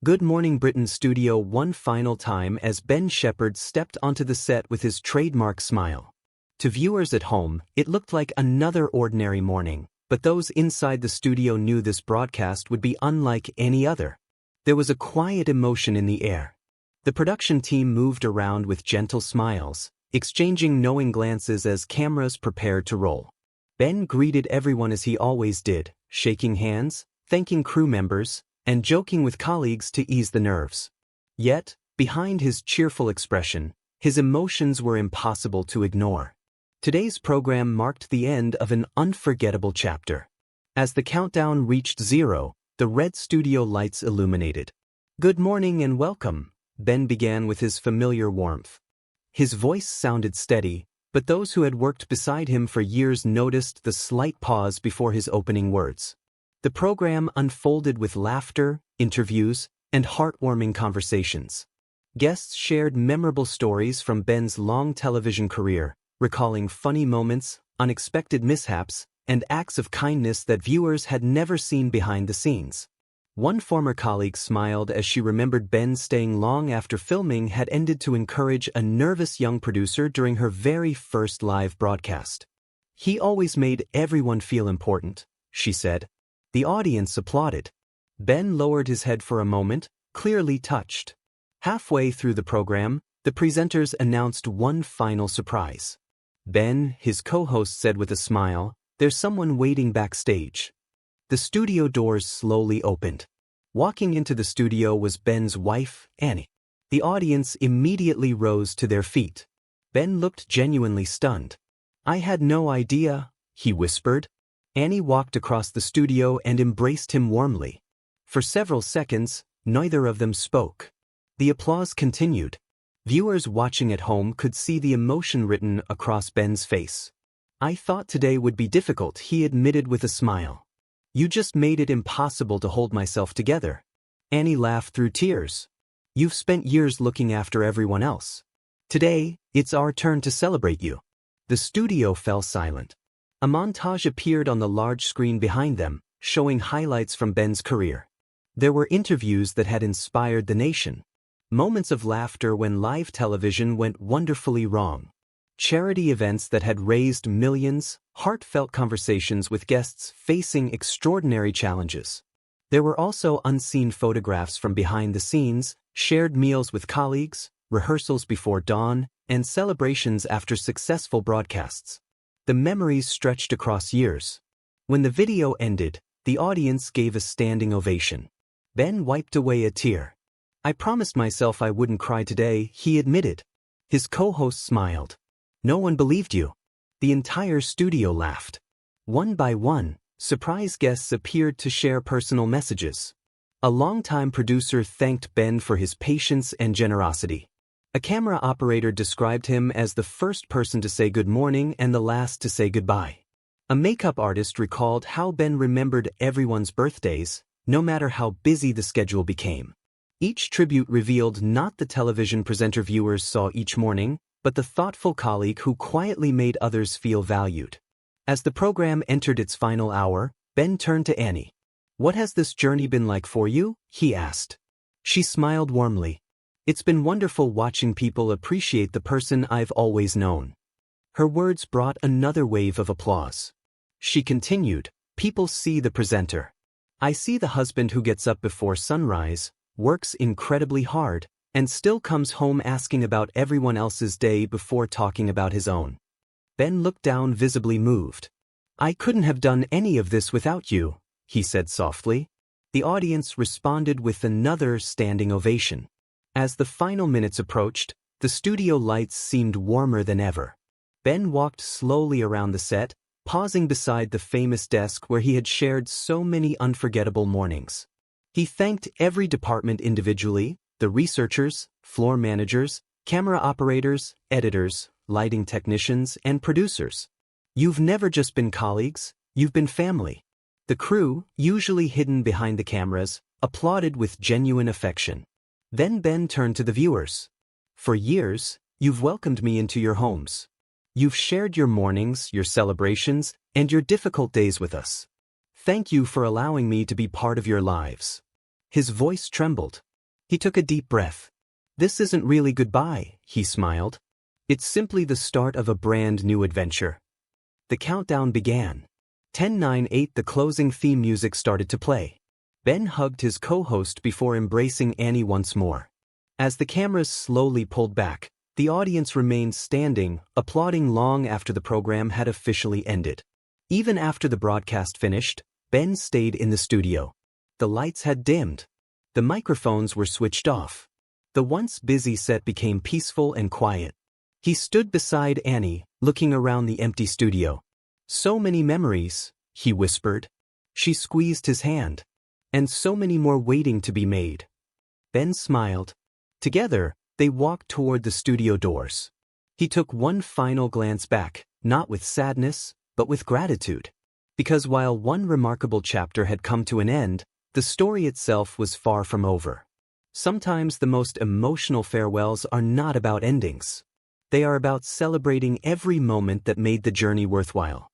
Good Morning Britain studio one final time as Ben Shephard stepped onto the set with his trademark smile. To viewers at home, it looked like another ordinary morning, but those inside the studio knew this broadcast would be unlike any other. There was a quiet emotion in the air. The production team moved around with gentle smiles, exchanging knowing glances as cameras prepared to roll. Ben greeted everyone as he always did, shaking hands, thanking crew members, and joking with colleagues to ease the nerves. Yet, behind his cheerful expression, his emotions were impossible to ignore. Today's program marked the end of an unforgettable chapter. As the countdown reached 0, the red studio lights illuminated. "Good morning and welcome," Ben began with his familiar warmth. His voice sounded steady, but those who had worked beside him for years noticed the slight pause before his opening words. The program unfolded with laughter, interviews, and heartwarming conversations. Guests shared memorable stories from Ben's long television career, recalling funny moments, unexpected mishaps, and acts of kindness that viewers had never seen behind the scenes. One former colleague smiled as she remembered Ben staying long after filming had ended to encourage a nervous young producer during her very first live broadcast. "He always made everyone feel important," she said. The audience applauded. Ben lowered his head for a moment, clearly touched. Halfway through the program, the presenters announced one final surprise. "Ben," his co-host said with a smile, "there's someone waiting backstage." The studio doors slowly opened. Walking into the studio was Ben's wife, Annie. The audience immediately rose to their feet. Ben looked genuinely stunned. "I had no idea," he whispered. Annie walked across the studio and embraced him warmly. For several seconds, neither of them spoke. The applause continued. Viewers watching at home could see the emotion written across Ben's face. "I thought today would be difficult," he admitted with a smile. "You just made it impossible to hold myself together." Annie laughed through tears. "You've spent years looking after everyone else. Today, it's our turn to celebrate you." The studio fell silent. A montage appeared on the large screen behind them, showing highlights from Ben's career. There were interviews that had inspired the nation. Moments of laughter when live television went wonderfully wrong. Charity events that had raised millions, heartfelt conversations with guests facing extraordinary challenges. There were also unseen photographs from behind the scenes, shared meals with colleagues, rehearsals before dawn, and celebrations after successful broadcasts. The memories stretched across years. When the video ended, the audience gave a standing ovation. Ben wiped away a tear. "I promised myself I wouldn't cry today," he admitted. His co-host smiled. "No one believed you." The entire studio laughed. One by one, surprise guests appeared to share personal messages. A longtime producer thanked Ben for his patience and generosity. A camera operator described him as the first person to say good morning and the last to say goodbye. A makeup artist recalled how Ben remembered everyone's birthdays, no matter how busy the schedule became. Each tribute revealed not the television presenter viewers saw each morning, but the thoughtful colleague who quietly made others feel valued. As the program entered its final hour, Ben turned to Annie. "What has this journey been like for you?" he asked. She smiled warmly. "It's been wonderful watching people appreciate the person I've always known." Her words brought another wave of applause. She continued, "People see the presenter. I see the husband who gets up before sunrise, works incredibly hard, and still comes home asking about everyone else's day before talking about his own." Ben looked down, visibly moved. "I couldn't have done any of this without you," he said softly. The audience responded with another standing ovation. As the final minutes approached, the studio lights seemed warmer than ever. Ben walked slowly around the set, pausing beside the famous desk where he had shared so many unforgettable mornings. He thanked every department individually: the researchers, floor managers, camera operators, editors, lighting technicians, and producers. "You've never just been colleagues, you've been family." The crew, usually hidden behind the cameras, applauded with genuine affection. Then Ben turned to the viewers. "For years, you've welcomed me into your homes. You've shared your mornings, your celebrations, and your difficult days with us. Thank you for allowing me to be part of your lives." His voice trembled. He took a deep breath. This isn't really goodbye, he smiled. It's simply the start of a brand new adventure. The countdown began. 10, 9, 8. The closing theme music started to play. Ben hugged his co-host before embracing Annie once more. As the cameras slowly pulled back, the audience remained standing, applauding long after the program had officially ended. Even after the broadcast finished, Ben stayed in the studio. The lights had dimmed. The microphones were switched off. The once busy set became peaceful and quiet. He stood beside Annie, looking around the empty studio. So many memories, he whispered. She squeezed his hand. And so many more waiting to be made. Ben smiled. Together, they walked toward the studio doors. He took one final glance back, not with sadness, but with gratitude. Because while one remarkable chapter had come to an end, the story itself was far from over. Sometimes the most emotional farewells are not about endings. They are about celebrating every moment that made the journey worthwhile.